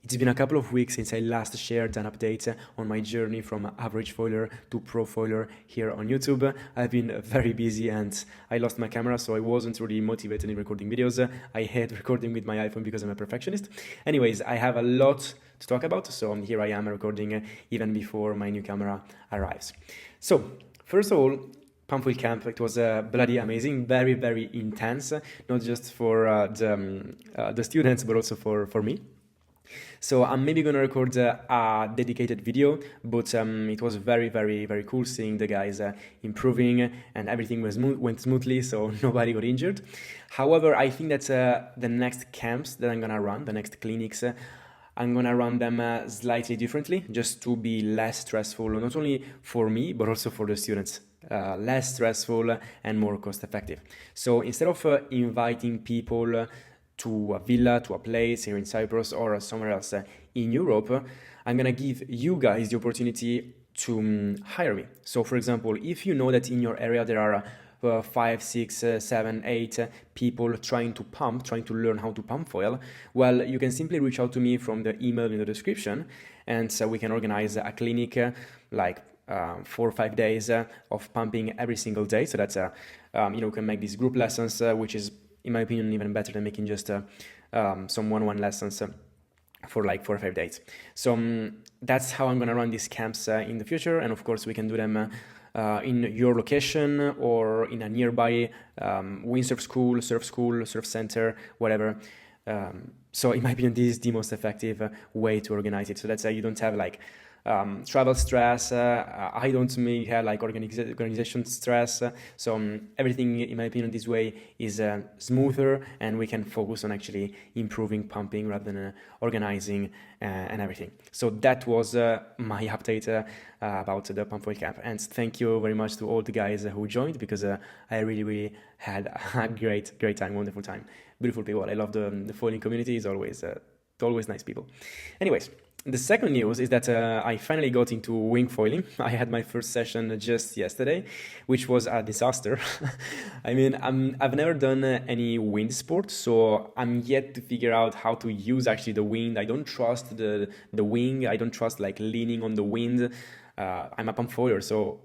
It's been a couple of weeks since I last shared an update on my journey from average foiler to pro foiler here on YouTube. I've been very busy and I lost my camera, so I wasn't really motivated in recording videos. I hate recording with my iPhone because I'm a perfectionist. Anyways, I have a lot to talk about, so here I am recording even before my new camera arrives. So, first of all, Pamphile Camp, it was bloody amazing, very, very intense, not just for the students, but also for me. So I'm maybe gonna record a dedicated video, but it was very, very, very cool seeing the guys improving and everything went smoothly, so nobody got injured. However, I think that the next camps that I'm gonna run, the next clinics, I'm gonna run them slightly differently, just to be less stressful, not only for me, but also for the students. Less stressful and more cost effective. So instead of inviting people to a villa, to a place here in Cyprus or somewhere else in Europe, I'm gonna give you guys the opportunity to hire me. So for example, if you know that in your area there are 5, 6, 7, 8 people trying to learn how to pump foil, well, you can simply reach out to me from the email in the description, and we can organize a clinic like 4 or 5 days of pumping every single day. So that's we can make these group lessons, which is, in my opinion, even better than making just some one-on-one lessons for like 4 or 5 days. So that's how I'm gonna run these camps in the future, and of course we can do them in your location or in a nearby windsurf school, surf center, whatever. So in my opinion, this is the most effective way to organize it. So that's you don't have like travel stress. I don't have like organization stress. So everything, in my opinion, this way is smoother, and we can focus on actually improving pumping rather than organizing and everything. So that was my update about the Pamphile Camp, and thank you very much to all the guys who joined, because I really had a great time, wonderful time, beautiful people. I love the foiling community. Is always nice people. Anyways, the second news is that I finally got into wing foiling. I had my first session just yesterday, which was a disaster. I mean, I've never done any wind sport, so I'm yet to figure out how to use actually the wind. I don't trust the wing. I don't trust like leaning on the wind. I'm a pump foiler, so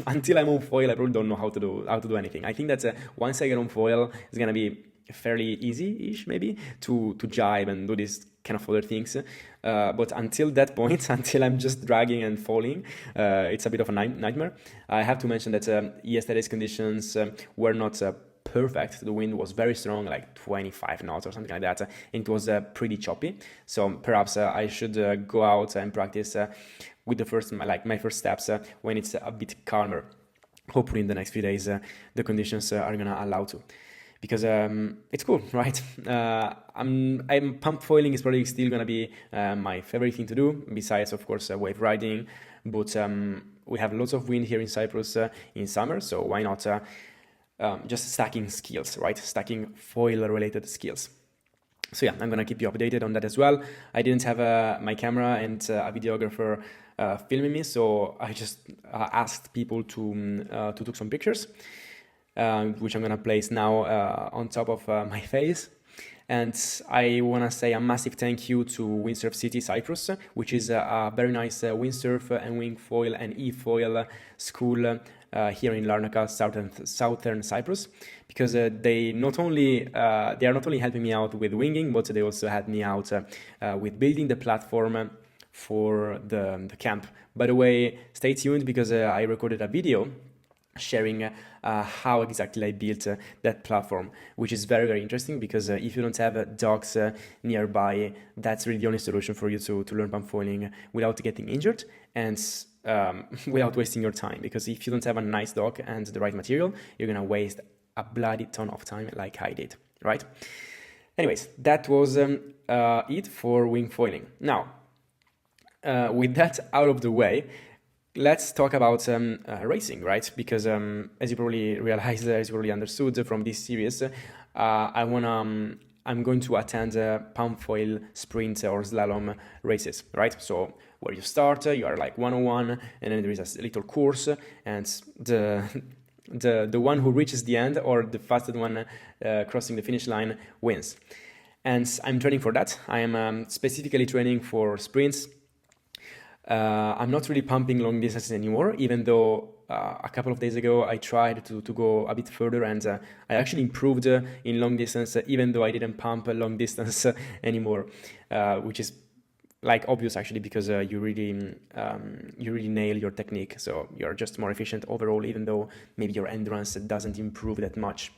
until I'm on foil, I probably don't know how to do anything. I think that once I get on foil, it's gonna be fairly easy-ish maybe to jibe and do this kind of other things, but until that point, until I'm just dragging and falling, it's a bit of a nightmare. I have to mention that yesterday's conditions were not perfect. The wind was very strong, like 25 knots or something like that, and it was pretty choppy. So perhaps I should go out and practice with my first steps when it's a bit calmer. Hopefully in the next few days the conditions are gonna allow to. Because it's cool, right? Pump foiling is probably still gonna be my favorite thing to do, besides of course wave riding. But we have lots of wind here in Cyprus in summer, so why not just stacking skills, right? Stacking foil-related skills. So yeah, I'm gonna keep you updated on that as well. I didn't have my camera and a videographer filming me, so I just asked people to take some pictures. Which I'm gonna place now on top of my face. And I wanna say a massive thank you to Windsurf City Cyprus, which is a very nice windsurf and wing foil and e-foil school here in Larnaca, southern Cyprus, because they are not only helping me out with winging, but they also helped me out with building the platform for the camp. By the way, stay tuned, because I recorded a video sharing how exactly I built that platform, which is very, very interesting, because if you don't have docks nearby, that's really the only solution for you to learn pump foiling without getting injured and without wasting your time. Because if you don't have a nice dock and the right material, you're gonna waste a bloody ton of time like I did, right? Anyways, that was it for wing foiling. Now, with that out of the way, let's talk about racing, right? Because as you probably realized, as you probably understood from this series, I'm going to attend pump foil sprint or slalom races, right? So where you start, you are like 101, and then there is a little course, and the one who reaches the end, or the fastest one crossing the finish line, wins. and I'm training for that. I am specifically training for sprints. I'm not really pumping long distances anymore, even though a couple of days ago I tried to go a bit further, and I actually improved in long distance, even though I didn't pump long distance anymore, which is like obvious actually, because you really nail your technique, so you're just more efficient overall, even though maybe your endurance doesn't improve that much.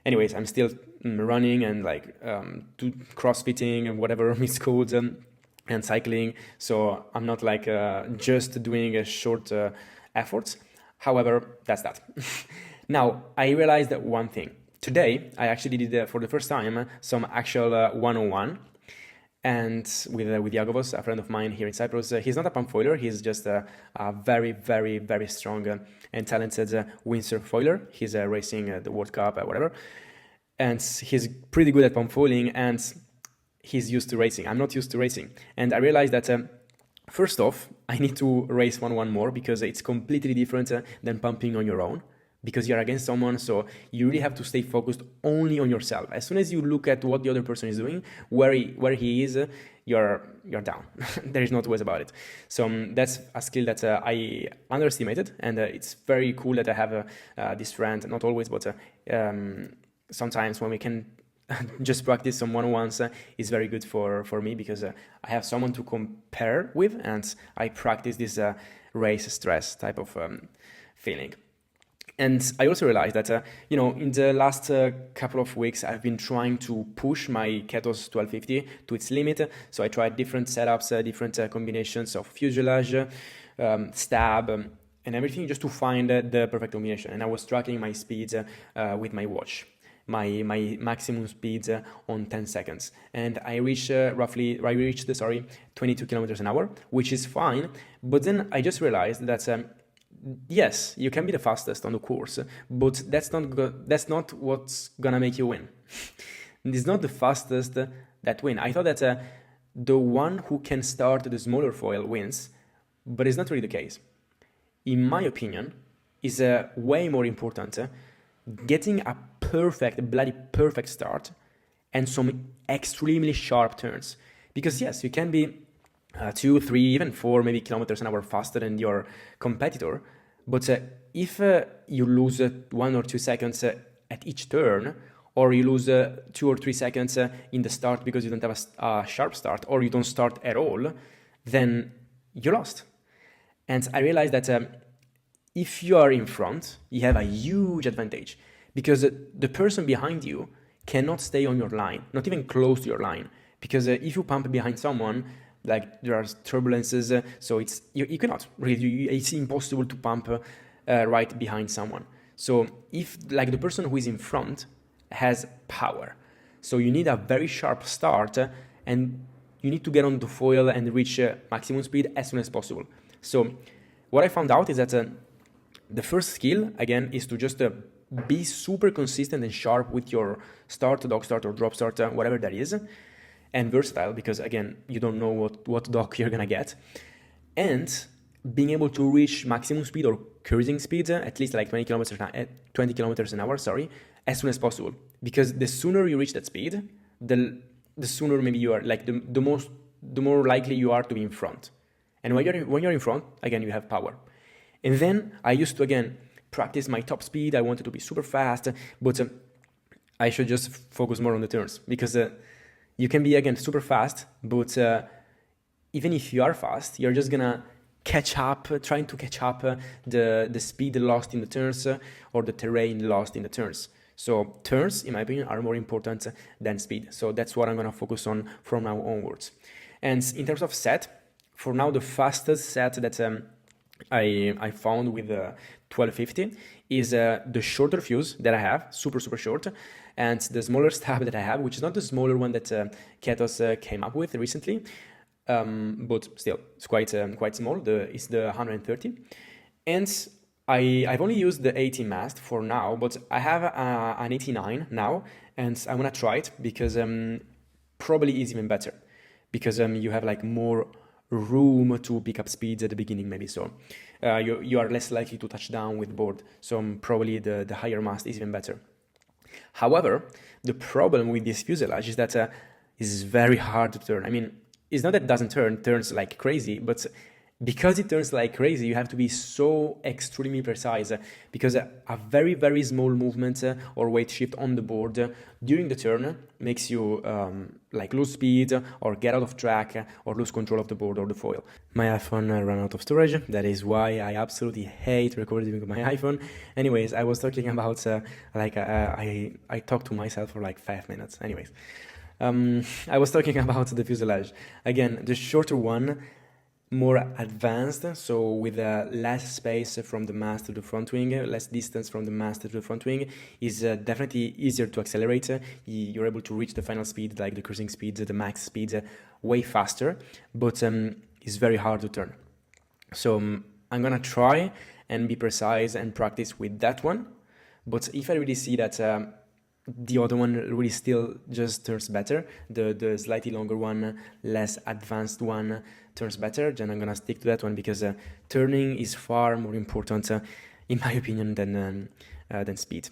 Anyways, I'm still running and like do crossfitting and whatever it's called, and cycling. So I'm not like just doing a short efforts. However, that's that. Now, I realized that one thing. Today, I actually did for the first time some actual one-on-one, and with Iagovos, a friend of mine here in Cyprus. He's not a pump foiler, he's just a very, very, very strong and talented windsurf foiler. He's racing the World Cup, whatever. And he's pretty good at pump foiling, and he's used to racing. I'm not used to racing. And I realized that first off, I need to race one more, because it's completely different than pumping on your own, because you're against someone, so you really have to stay focused only on yourself. As soon as you look at what the other person is doing, where he is, you're down. There is no two ways about it. So that's a skill that I underestimated, and it's very cool that I have this friend, not always, but sometimes when we can just practice some one-on-ones is very good for me, because I have someone to compare with, and I practice this race stress type of feeling. And I also realized that, in the last couple of weeks, I've been trying to push my Ketos 1250 to its limit. So I tried different setups, different combinations of Fuselage, stab, and everything, just to find the perfect combination. And I was tracking my speeds with my watch, my maximum speeds on 10 seconds. And I reached 22 kilometers an hour, which is fine. But then I just realized that yes, you can be the fastest on the course, but that's not what's gonna make you win. It's not the fastest that win. I thought that the one who can start the smaller foil wins, but it's not really the case. In my opinion, is way more important getting a bloody perfect start and some extremely sharp turns. Because yes, you can be 2, 3, even 4 maybe kilometers an hour faster than your competitor, but if you lose 1 or 2 seconds at each turn, or you lose 2 or 3 seconds in the start because you don't have a sharp start, or you don't start at all, then you lost. And I realized that if you are in front, you have a huge advantage, because the person behind you cannot stay on your line, not even close to your line, because if you pump behind someone, like there are turbulences, so you cannot really, it's impossible to pump right behind someone. So if like the person who is in front has power, so you need a very sharp start, and you need to get on the foil and reach maximum speed as soon as possible. So what I found out is that the first skill, again, is to just be super consistent and sharp with your start, Dockstart, or drop start, whatever that is, and versatile, because again, you don't know what dock you're gonna get, and being able to reach maximum speed or cruising speed, at least like 20 kilometers an hour, as soon as possible. Because the sooner you reach that speed, the sooner maybe you are like the more likely you are to be in front. And when you're in front, again, you have power. And then I used to again practice my top speed. I wanted to be super fast, but I should just focus more on the turns, because you can be again super fast, but even if you are fast, you're just gonna trying to catch up the speed lost in the turns or the terrain lost in the turns. So turns, in my opinion, are more important than speed. So that's what I'm gonna focus on from now onwards. And in terms of set, for now, the fastest set that I found with 1250 is the shorter fuse that I have, super short, and the smaller stab that I have, which is not the smaller one that Ketos came up with recently, but still it's quite small. It's the 130, and I've only used the 80 Mast for now, but I have an 89 now, and I want to try it because probably is even better, because you have like more room to pick up speeds at the beginning, maybe, so you are less likely to touch down with board, so probably the higher Mast is even better. However, the problem with this fuselage is that it's very hard to turn. I mean, it's not that it doesn't turn, it turns like crazy, but because it turns like crazy, you have to be so extremely precise because a very, very small movement or weight shift on the board during the turn makes you like lose speed or get out of track or lose control of the board or the foil. My iPhone ran out of storage. That is why I absolutely hate recording with my iPhone. Anyways, I was talking about I talked to myself for like 5 minutes. Anyways, I was talking about the fuselage. Again, the shorter one, more advanced, so with less space from the mast to the front wing, less distance from the mast to the front wing, is definitely easier to accelerate. You're able to reach the final speed, like the cruising speed, the max speed, way faster, but it's very hard to turn. So I'm gonna try and be precise and practice with that one, but if I really see that the other one really still just turns better, the slightly longer one, less advanced one turns better, then I'm gonna stick to that one because turning is far more important, in my opinion, than speed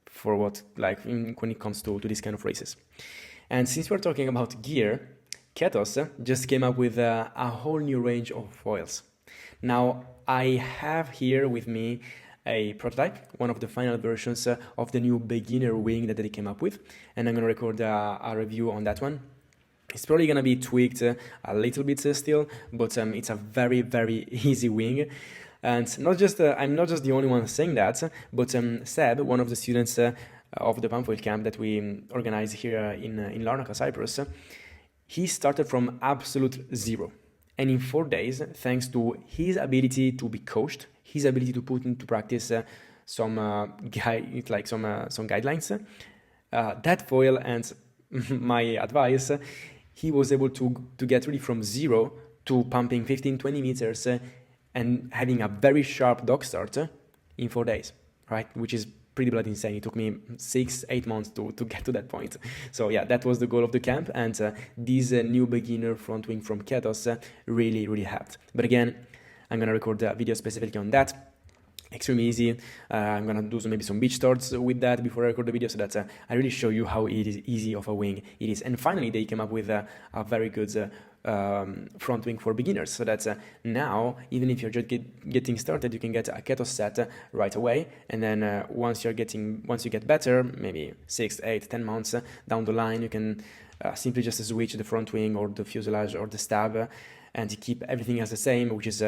for what when it comes to this kind of races. And since we're talking about gear, Ketos just came up with a whole new range of foils. Now I have here with me a prototype, one of the final versions of the new beginner wing that they came up with, and I'm gonna record a review on that one. It's probably gonna be tweaked a little bit still, but it's a very, very easy wing. And I'm not just the only one saying that, but Seb, one of the students of the Pamfoil camp that we organize here in Larnaca, Cyprus, he started from absolute zero. And in 4 days, thanks to his ability to be coached, his ability to put into practice some guidelines, that foil and my advice, he was able to get really from zero to pumping 15-20 meters and having a very sharp Dockstart in 4 days, right? Which is pretty bloody insane. It took me 6-8 months to get to that point. So yeah, that was the goal of the camp, and this new beginner front wing from Ketos really, really helped. But again, I'm gonna record a video specifically on that. Extremely easy. I'm gonna do maybe some beach starts with that before I record the video, so that I really show you how it is easy of a wing it is. And finally, they came up with a very good front wing for beginners, so that now, even if you're just getting started, you can get a Ketos set right away, and then once you get better, maybe 6, 8, 10 months down the line, you can simply just switch the front wing or the fuselage or the stab, and keep everything as the same, which is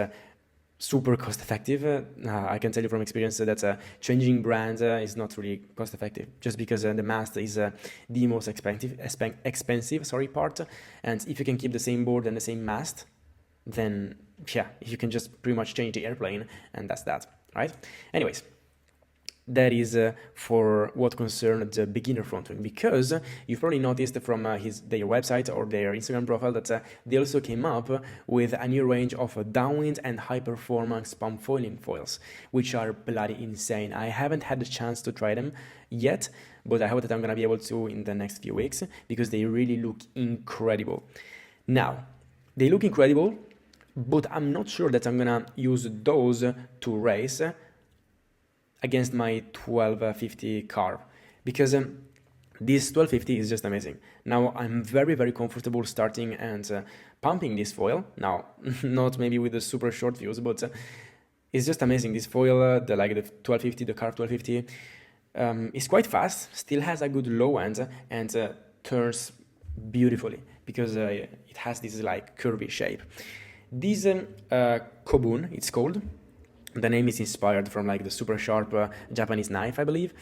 super cost effective. I can tell you from experience that changing brand is not really cost effective, just because the mast is the most expensive part, and if you can keep the same board and the same mast, then yeah, you can just pretty much change the airplane, and that's that, right? Anyways, that is for what concerns the beginner front wing, because you've probably noticed from their website or their Instagram profile that they also came up with a new range of downwind and high performance pump foiling foils, which are bloody insane. I haven't had the chance to try them yet, but I hope that I'm gonna be able to in the next few weeks, because they really look incredible. Now, they look incredible, but I'm not sure that I'm gonna use those to race against my 1250 Karve, because this 1250 is just amazing. Now I'm very, very comfortable starting and pumping this foil. Now, not maybe with the super short views, but it's just amazing. This foil, the 1250, the Karve 1250, is quite fast, still has a good low end, and turns beautifully because it has this curvy shape. This Kobun, it's called. The name is inspired from the super sharp Japanese knife, I believe.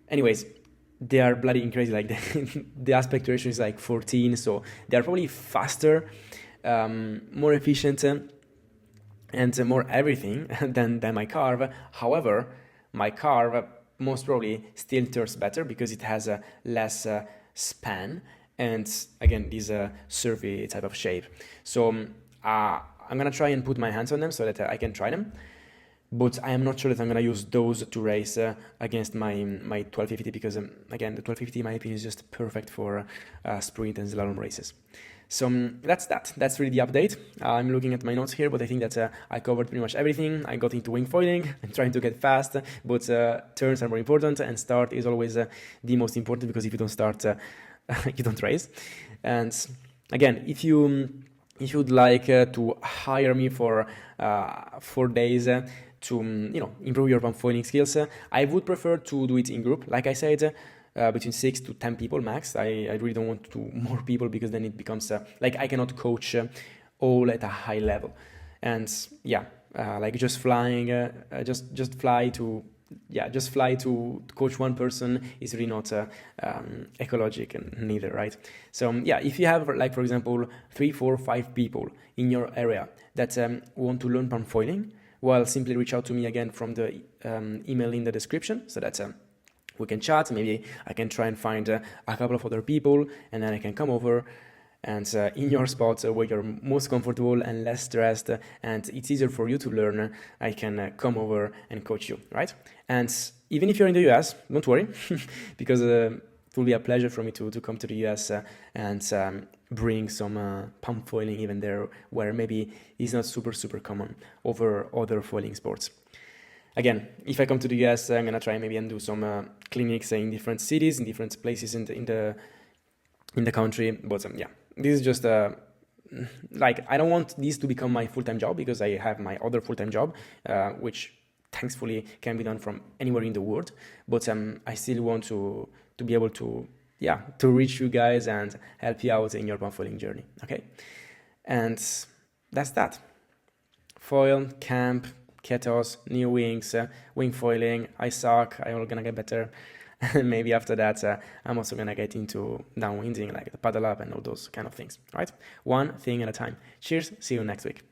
Anyways, they are bloody crazy. The aspect ratio is 14, so they are probably faster, more efficient, and more everything than my Karve. However, my Karve most probably still turns better because it has a less span, and again, this surfy type of shape. So I'm gonna try and put my hands on them so that I can try them. But I am not sure that I'm going to use those to race against my 1250, because again, the 1250 in my opinion is just perfect for sprint and slalom races. So that's really the update. I'm looking at my notes here, but I think that I covered pretty much everything. I got into wing foiling. I'm trying to get fast, but turns are more important, and start is always the most important, because if you don't start, you don't race. And again, if you'd like to hire me for 4 days to improve your pump foiling skills, I would prefer to do it in group, like I said. Between 6 to 10 people max. I really don't want to do more people, because then it becomes like I cannot coach all at a high level. And like just flying, just fly to coach one person is really not ecologic, and neither, right? So if you have, like, for example, 3, 4, 5 people in your area that want to learn pump foiling, well, simply reach out to me again from the email in the description, so that we can chat. Maybe I can try and find a couple of other people, and then I can come over and in your spot where you're most comfortable and less stressed, and it's easier for you to learn, I can come over and coach you, right? And even if you're in the US, don't worry, because it will be a pleasure for me to come to the US and bring some pump foiling even there, where maybe it's not super common over other foiling sports. Again, if I come to the US, I'm gonna try maybe and do some clinics in different cities, in different places in the country. But this is just like, I don't want this to become my full-time job, because I have my other full-time job, which thankfully can be done from anywhere in the world. But I still want to be able to reach you guys and help you out in your pump foiling journey. Okay, and that's that. Foil, camp, ketos, new wings, wing foiling. I suck. I'm gonna get better. And maybe after that, I'm also gonna get into downwinding, like the paddle up and all those kind of things. All right, one thing at a time. Cheers. See you next week.